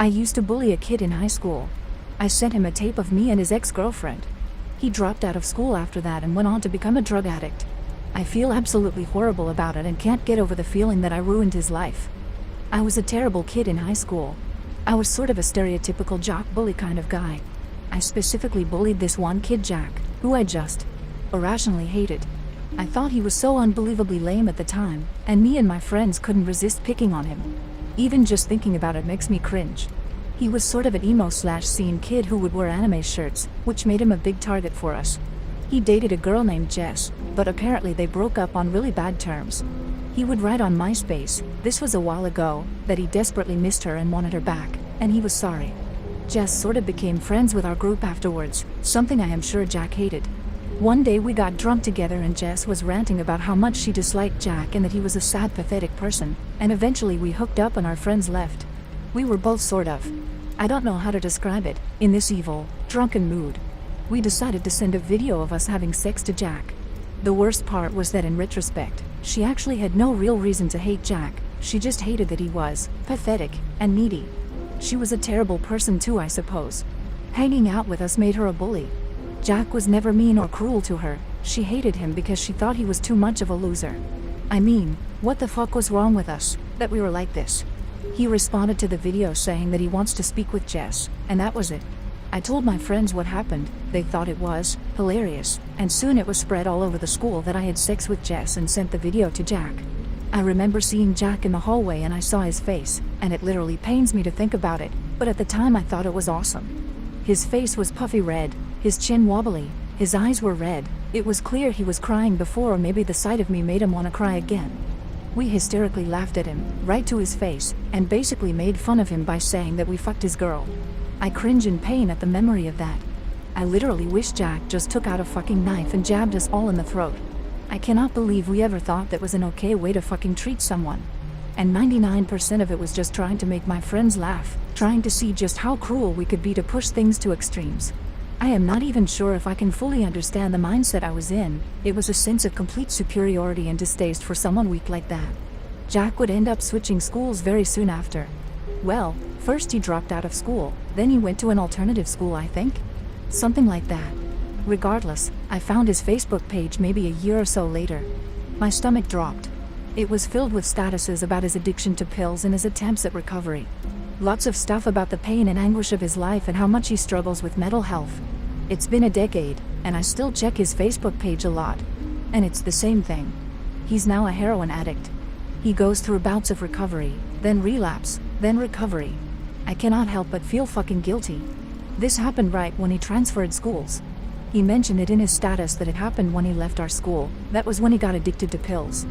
I used to bully a kid in high school. I sent him a tape of me and his ex-girlfriend. He dropped out of school after that and went on to become a drug addict. I feel absolutely horrible about it and can't get over the feeling that I ruined his life. I was a terrible kid in high school. I was sort of a stereotypical jock bully kind of guy. I specifically bullied this one kid Jack, who I just irrationally hated. I thought he was so unbelievably lame at the time, and me and my friends couldn't resist picking on him. Even just thinking about it makes me cringe. He was sort of an emo/scene kid who would wear anime shirts, which made him a big target for us. He dated a girl named Jess, but apparently they broke up on really bad terms. He would write on MySpace, this was a while ago, that he desperately missed her and wanted her back, and he was sorry. Jess sort of became friends with our group afterwards, something I am sure Jack hated. One day we got drunk together and Jess was ranting about how much she disliked Jack and that he was a sad, pathetic person, and eventually we hooked up and our friends left. We were both sort of, I don't know how to describe it, in this evil, drunken mood. We decided to send a video of us having sex to Jack. The worst part was that in retrospect, she actually had no real reason to hate Jack, she just hated that he was pathetic and needy. She was a terrible person too, I suppose. Hanging out with us made her a bully. Jack was never mean or cruel to her, she hated him because she thought he was too much of a loser. I mean, what the fuck was wrong with us, that we were like this? He responded to the video saying that he wants to speak with Jess, and that was it. I told my friends what happened, they thought it was hilarious, and soon it was spread all over the school that I had sex with Jess and sent the video to Jack. I remember seeing Jack in the hallway and I saw his face, and it literally pains me to think about it, but at the time I thought it was awesome. His face was puffy red, his chin wobbly, his eyes were red, it was clear he was crying before, or maybe the sight of me made him want to cry again. We hysterically laughed at him, right to his face, and basically made fun of him by saying that we fucked his girl. I cringe in pain at the memory of that. I literally wish Jack just took out a fucking knife and jabbed us all in the throat. I cannot believe we ever thought that was an okay way to fucking treat someone. And 99% of it was just trying to make my friends laugh, trying to see just how cruel we could be to push things to extremes. I am not even sure if I can fully understand the mindset I was in. It was a sense of complete superiority and distaste for someone weak like that. Jack would end up switching schools very soon after. Well, first he dropped out of school, then he went to an alternative school, I think? Something like that. Regardless, I found his Facebook page maybe a year or so later. My stomach dropped. It was filled with statuses about his addiction to pills and his attempts at recovery. Lots of stuff about the pain and anguish of his life and how much he struggles with mental health. It's been a decade, and I still check his Facebook page a lot. And it's the same thing. He's now a heroin addict. He goes through bouts of recovery, then relapse, then recovery. I cannot help but feel fucking guilty. This happened right when he transferred schools. He mentioned it in his status that it happened when he left our school, that was when he got addicted to pills.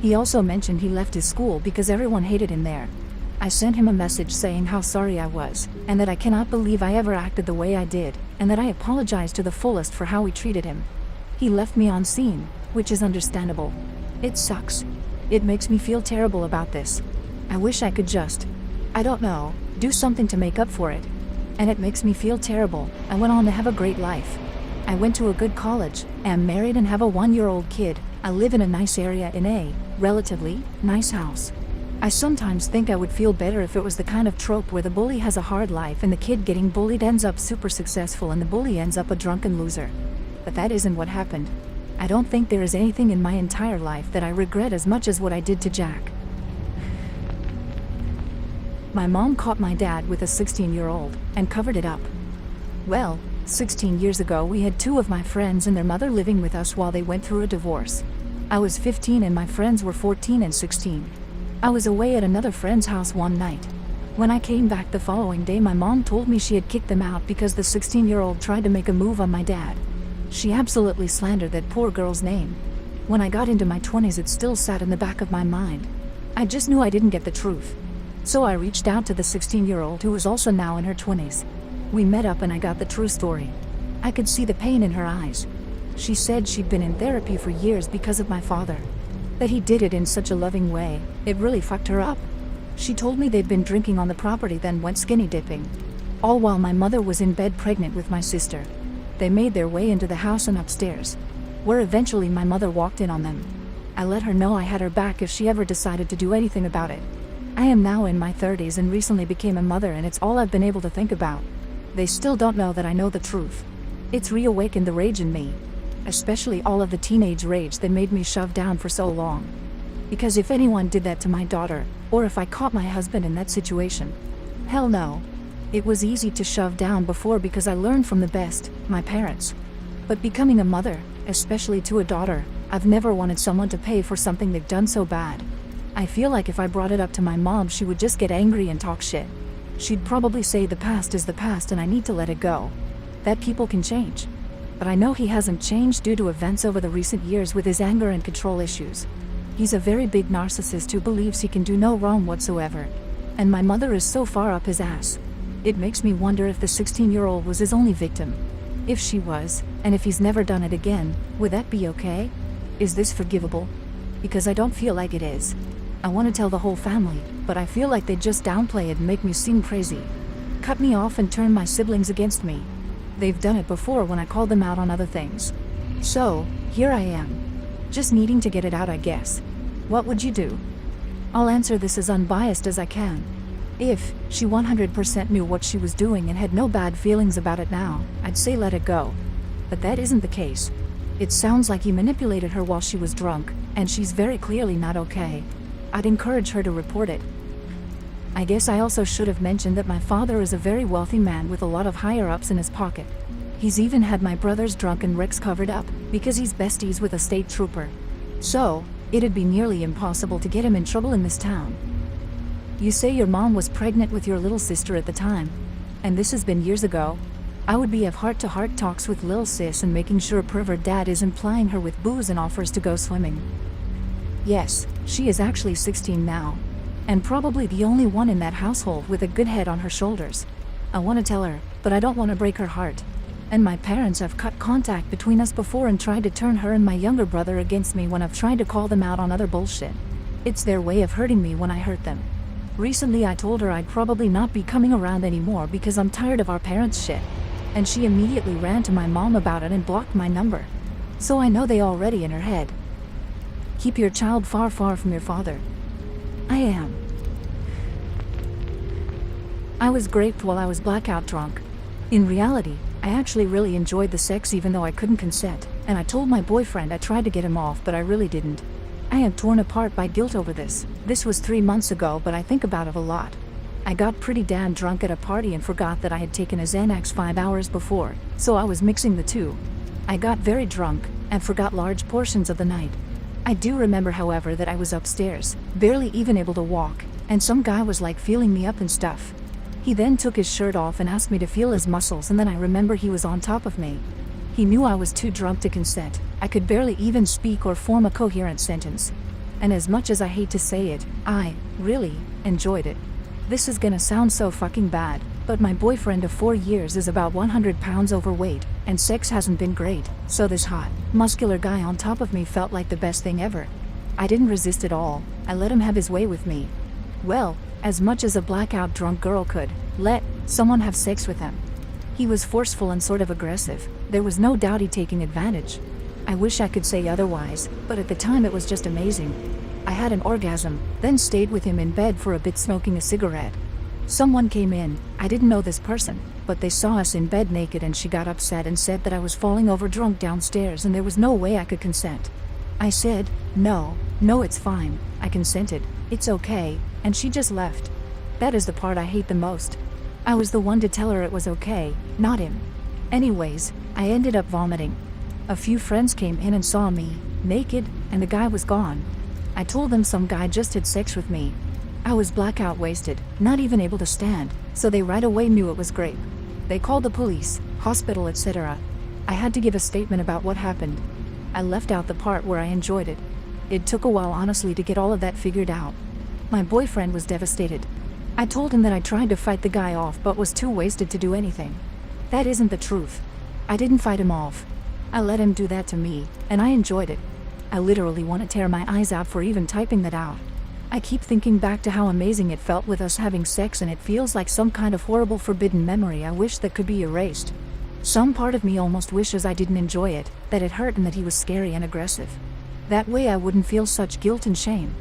He also mentioned he left his school because everyone hated him there. I sent him a message saying how sorry I was, and that I cannot believe I ever acted the way I did, and that I apologized to the fullest for how we treated him. He left me on scene, which is understandable. It sucks. It makes me feel terrible about this. I wish I could just, I don't know, do something to make up for it. And it makes me feel terrible. I went on to have a great life. I went to a good college, am married and have a 1-year-old kid. I live in a nice area in a, relatively, nice house. I sometimes think I would feel better if it was the kind of trope where the bully has a hard life and the kid getting bullied ends up super successful and the bully ends up a drunken loser. But that isn't what happened. I don't think there is anything in my entire life that I regret as much as what I did to Jack. My mom caught my dad with a 16-year-old and covered it up. Well, 16 years ago we had 2 of my friends and their mother living with us while they went through a divorce. I was 15 and my friends were 14 and 16. I was away at another friend's house one night. When I came back the following day, my mom told me she had kicked them out because the 16-year-old tried to make a move on my dad. She absolutely slandered that poor girl's name. When I got into my 20s, it still sat in the back of my mind. I just knew I didn't get the truth. So I reached out to the 16-year-old who was also now in her 20s. We met up and I got the true story. I could see the pain in her eyes. She said she'd been in therapy for years because of my father. That he did it in such a loving way, it really fucked her up. She told me they'd been drinking on the property then went skinny dipping. All while my mother was in bed pregnant with my sister. They made their way into the house and upstairs, where eventually my mother walked in on them. I let her know I had her back if she ever decided to do anything about it. I am now in my 30s and recently became a mother, and it's all I've been able to think about. They still don't know that I know the truth. It's reawakened the rage in me. Especially all of the teenage rage that made me shoved down for so long. Because if anyone did that to my daughter, or if I caught my husband in that situation, hell no. It was easy to shove down before because I learned from the best, my parents. But becoming a mother, especially to a daughter, I've never wanted someone to pay for something they've done so bad. I feel like if I brought it up to my mom, she would just get angry and talk shit. She'd probably say the past is the past and I need to let it go. That people can change. But I know he hasn't changed due to events over the recent years with his anger and control issues. He's a very big narcissist who believes he can do no wrong whatsoever. And my mother is so far up his ass. It makes me wonder if the 16-year-old was his only victim. If she was, and if he's never done it again, would that be okay? Is this forgivable? Because I don't feel like it is. I want to tell the whole family, but I feel like they just downplay it and make me seem crazy. Cut me off and turn my siblings against me. They've done it before when I called them out on other things. So, here I am. Just needing to get it out, I guess. What would you do? I'll answer this as unbiased as I can. If she 100% knew what she was doing and had no bad feelings about it now, I'd say let it go. But that isn't the case. It sounds like he manipulated her while she was drunk, and she's very clearly not okay. I'd encourage her to report it. I guess I also should have mentioned that my father is a very wealthy man with a lot of higher-ups in his pocket. He's even had my brother's drunken wrecks covered up, because he's besties with a state trooper. So, it'd be nearly impossible to get him in trouble in this town. You say your mom was pregnant with your little sister at the time, and this has been years ago. I would be have heart-to-heart talks with lil sis and making sure pervert dad isn't plying her with booze and offers to go swimming. Yes, she is actually 16 now. And probably the only one in that household with a good head on her shoulders. I want to tell her, but I don't want to break her heart. And my parents have cut contact between us before and tried to turn her and my younger brother against me when I've tried to call them out on other bullshit. It's their way of hurting me when I hurt them. Recently I told her I'd probably not be coming around anymore because I'm tired of our parents' shit. And she immediately ran to my mom about it and blocked my number. So I know they already in her head. Keep your child far, far from your father. I am. I was raped while I was blackout drunk. In reality, I actually really enjoyed the sex even though I couldn't consent, and I told my boyfriend I tried to get him off but I really didn't. I am torn apart by guilt over this. This was 3 months ago, but I think about it a lot. I got pretty damn drunk at a party and forgot that I had taken a Xanax 5 hours before, so I was mixing the two. I got very drunk, and forgot large portions of the night. I do remember, however, that I was upstairs, barely even able to walk, and some guy was like feeling me up and stuff. He then took his shirt off and asked me to feel his muscles, and then I remember he was on top of me. He knew I was too drunk to consent. I could barely even speak or form a coherent sentence. And as much as I hate to say it, I really enjoyed it. This is gonna sound so fucking bad, but my boyfriend of 4 years is about 100 pounds overweight, and sex hasn't been great, so this hot, muscular guy on top of me felt like the best thing ever. I didn't resist at all. I let him have his way with me. Well, as much as a blackout drunk girl could let someone have sex with him. He was forceful and sort of aggressive. There was no doubt he'd taking advantage. I wish I could say otherwise, but at the time it was just amazing. I had an orgasm, then stayed with him in bed for a bit smoking a cigarette. Someone came in. I didn't know this person, but they saw us in bed naked and she got upset and said that I was falling over drunk downstairs and there was no way I could consent. I said, no, it's fine. I consented. It's okay, and she just left. That is the part I hate the most. I was the one to tell her it was okay, not him. Anyways, I ended up vomiting. A few friends came in and saw me, naked, and the guy was gone. I told them some guy just had sex with me. I was blackout wasted, not even able to stand, so they right away knew it was grape. They called the police, hospital, etc. I had to give a statement about what happened. I left out the part where I enjoyed it. It took a while, honestly, to get all of that figured out. My boyfriend was devastated. I told him that I tried to fight the guy off but was too wasted to do anything. That isn't the truth. I didn't fight him off. I let him do that to me, and I enjoyed it. I literally want to tear my eyes out for even typing that out. I keep thinking back to how amazing it felt with us having sex, and it feels like some kind of horrible forbidden memory I wish that could be erased. Some part of me almost wishes I didn't enjoy it, that it hurt and that he was scary and aggressive. That way I wouldn't feel such guilt and shame.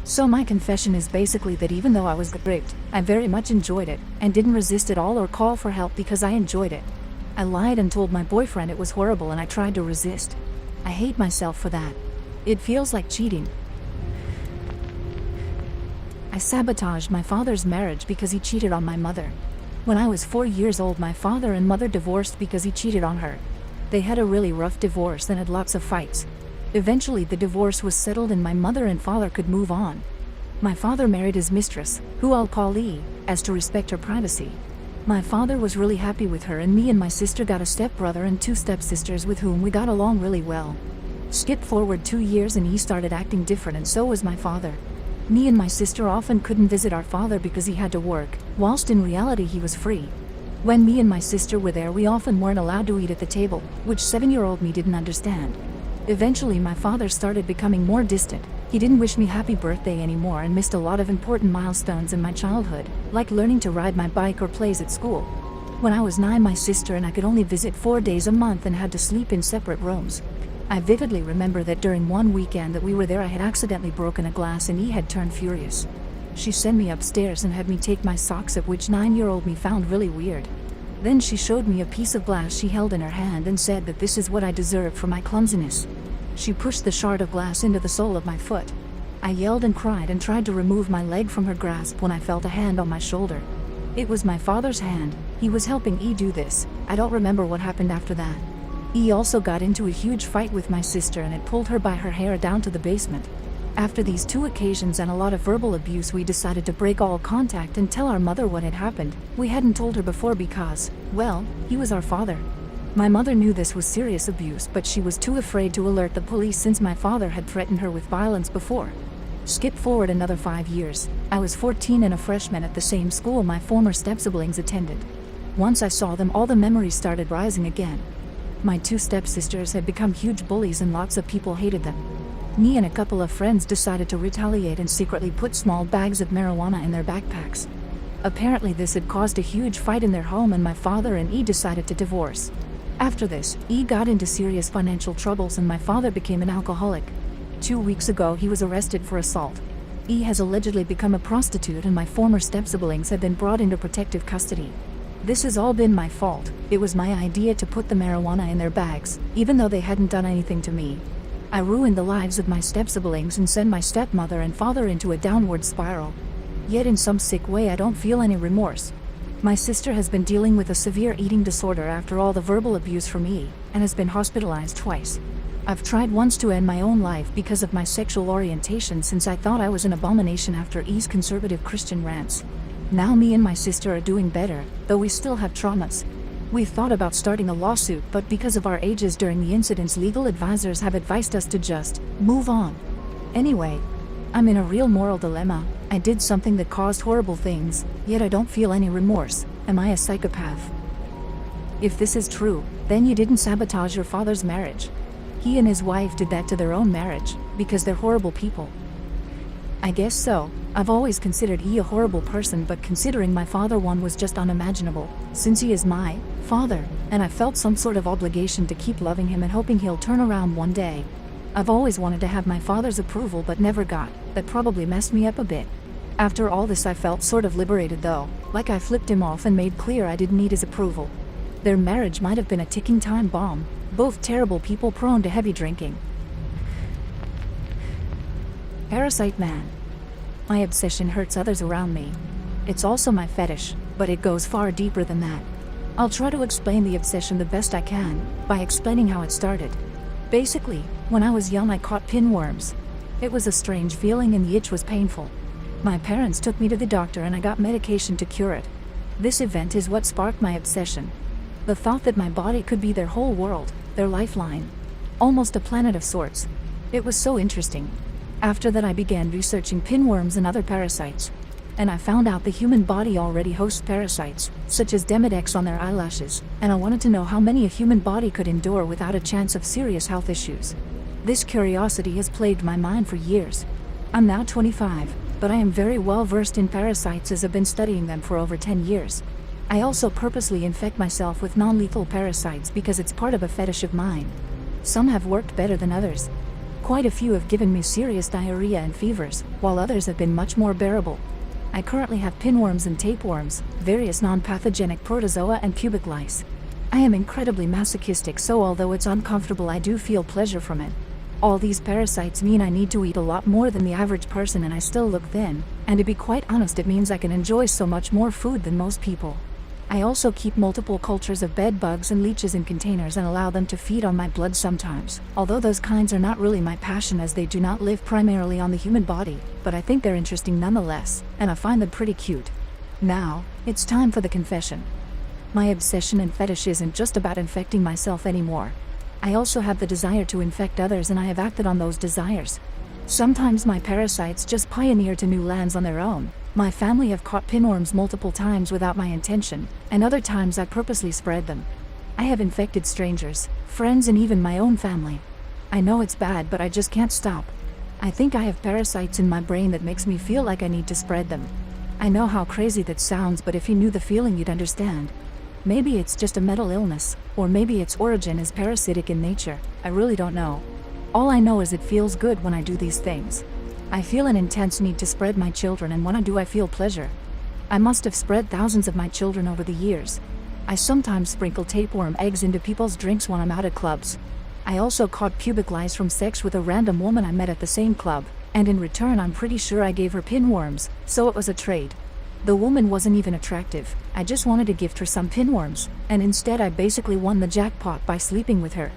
So my confession is basically that even though I was raped, I very much enjoyed it, and didn't resist at all or call for help because I enjoyed it. I lied and told my boyfriend it was horrible and I tried to resist. I hate myself for that. It feels like cheating. I sabotaged my father's marriage because he cheated on my mother. When I was 4 years old, my father and mother divorced because he cheated on her. They had a really rough divorce and had lots of fights. Eventually the divorce was settled and my mother and father could move on. My father married his mistress, who I'll call E, as to respect her privacy. My father was really happy with her, and me and my sister got a stepbrother and 2 stepsisters with whom we got along really well. Skip forward 2 years and E started acting different, and so was my father. Me and my sister often couldn't visit our father because he had to work, whilst in reality he was free. When me and my sister were there, we often weren't allowed to eat at the table, which 7-year-old me didn't understand. Eventually my father started becoming more distant. He didn't wish me happy birthday anymore and missed a lot of important milestones in my childhood, like learning to ride my bike or plays at school. When I was 9, my sister and I could only visit 4 days a month and had to sleep in separate rooms. I vividly remember that during one weekend that we were there, I had accidentally broken a glass and E had turned furious. She sent me upstairs and had me take my socks off, which 9-year-old me found really weird. Then she showed me a piece of glass she held in her hand and said that this is what I deserved for my clumsiness. She pushed the shard of glass into the sole of my foot. I yelled and cried and tried to remove my leg from her grasp when I felt a hand on my shoulder. It was my father's hand. He was helping E do this. I don't remember what happened after that. E also got into a huge fight with my sister and it pulled her by her hair down to the basement. After these 2 occasions and a lot of verbal abuse, we decided to break all contact and tell our mother what had happened. We hadn't told her before because, well, he was our father. My mother knew this was serious abuse, but she was too afraid to alert the police since my father had threatened her with violence before. Skip forward another 5 years. I was 14 and a freshman at the same school my former step-siblings attended. Once I saw them, all the memories started rising again. My 2 stepsisters had become huge bullies and lots of people hated them. Me and a couple of friends decided to retaliate and secretly put small bags of marijuana in their backpacks. Apparently this had caused a huge fight in their home and my father and E decided to divorce. After this, E got into serious financial troubles and my father became an alcoholic. 2 weeks ago he was arrested for assault. E has allegedly become a prostitute and my former step-siblings have been brought into protective custody. This has all been my fault. It was my idea to put the marijuana in their bags, even though they hadn't done anything to me. I ruined the lives of my step-siblings and sent my stepmother and father into a downward spiral. Yet in some sick way I don't feel any remorse. My sister has been dealing with a severe eating disorder after all the verbal abuse from E, and has been hospitalized twice. I've tried once to end my own life because of my sexual orientation, since I thought I was an abomination after E's conservative Christian rants. Now me and my sister are doing better, though we still have traumas. We've thought about starting a lawsuit, but because of our ages during the incidents, legal advisors have advised us to just move on. Anyway, I'm in a real moral dilemma. I did something that caused horrible things, yet I don't feel any remorse. Am I a psychopath? If this is true, then you didn't sabotage your father's marriage. He and his wife did that to their own marriage, because they're horrible people. I guess so. I've always considered E a horrible person, but considering my father, one was just unimaginable, since he is my father, and I felt some sort of obligation to keep loving him and hoping he'll turn around one day. I've always wanted to have my father's approval but never got. That probably messed me up a bit. After all this I felt sort of liberated though, like I flipped him off and made clear I didn't need his approval. Their marriage might have been a ticking time bomb, both terrible people prone to heavy drinking. Parasite man. My obsession hurts others around me. It's also my fetish, but it goes far deeper than that. I'll try to explain the obsession the best I can, by explaining how it started. Basically, when I was young I caught pinworms. It was a strange feeling and the itch was painful. My parents took me to the doctor and I got medication to cure it. This event is what sparked my obsession. The thought that my body could be their whole world, their lifeline. Almost a planet of sorts. It was so interesting. After that I began researching pinworms and other parasites. And I found out the human body already hosts parasites, such as Demodex on their eyelashes, and I wanted to know how many a human body could endure without a chance of serious health issues. This curiosity has plagued my mind for years. I'm now 25, but I am very well versed in parasites as I've been studying them for over 10 years. I also purposely infect myself with non-lethal parasites because it's part of a fetish of mine. Some have worked better than others. Quite a few have given me serious diarrhea and fevers, while others have been much more bearable. I currently have pinworms and tapeworms, various non-pathogenic protozoa and pubic lice. I am incredibly masochistic, so although it's uncomfortable, I do feel pleasure from it. All these parasites mean I need to eat a lot more than the average person, and I still look thin, and to be quite honest, it means I can enjoy so much more food than most people. I also keep multiple cultures of bed bugs and leeches in containers and allow them to feed on my blood sometimes, although those kinds are not really my passion as they do not live primarily on the human body, but I think they're interesting nonetheless, and I find them pretty cute. Now, it's time for the confession. My obsession and fetish isn't just about infecting myself anymore. I also have the desire to infect others, and I have acted on those desires. Sometimes my parasites just pioneer to new lands on their own. My family have caught pinworms multiple times without my intention, and other times I purposely spread them. I have infected strangers, friends, and even my own family. I know it's bad, but I just can't stop. I think I have parasites in my brain that makes me feel like I need to spread them. I know how crazy that sounds, but if you knew the feeling, you'd understand. Maybe it's just a mental illness, or maybe its origin is parasitic in nature. I really don't know. All I know is it feels good when I do these things. I feel an intense need to spread my children, and when I do, I feel pleasure. I must have spread thousands of my children over the years. I sometimes sprinkle tapeworm eggs into people's drinks when I'm out at clubs. I also caught pubic lice from sex with a random woman I met at the same club, and in return I'm pretty sure I gave her pinworms, so it was a trade. The woman wasn't even attractive. I just wanted to gift her some pinworms, and instead I basically won the jackpot by sleeping with her.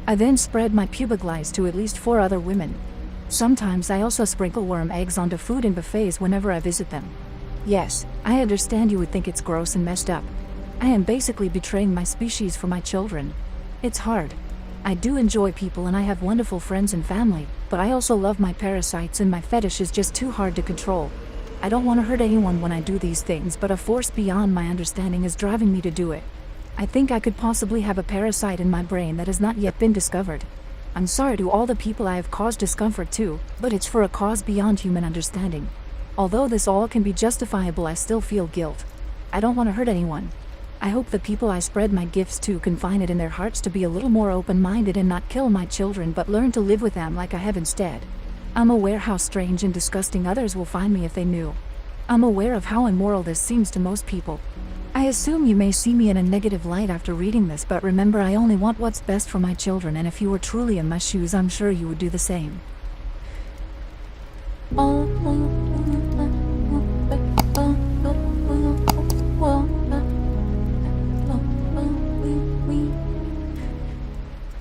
I then spread my pubic lice to at least 4 other women. Sometimes I also sprinkle worm eggs onto food in buffets whenever I visit them. Yes, I understand you would think it's gross and messed up. I am basically betraying my species for my children. It's hard. I do enjoy people and I have wonderful friends and family, but I also love my parasites, and my fetish is just too hard to control. I don't want to hurt anyone when I do these things, but a force beyond my understanding is driving me to do it. I think I could possibly have a parasite in my brain that has not yet been discovered. I'm sorry to all the people I have caused discomfort to, but it's for a cause beyond human understanding. Although this all can be justifiable, I still feel guilt. I don't want to hurt anyone. I hope the people I spread my gifts to can find it in their hearts to be a little more open-minded and not kill my children, but learn to live with them like I have instead. I'm aware how strange and disgusting others will find me if they knew. I'm aware of how immoral this seems to most people. I assume you may see me in a negative light after reading this, but remember, I only want what's best for my children, and if you were truly in my shoes, I'm sure you would do the same. Oh.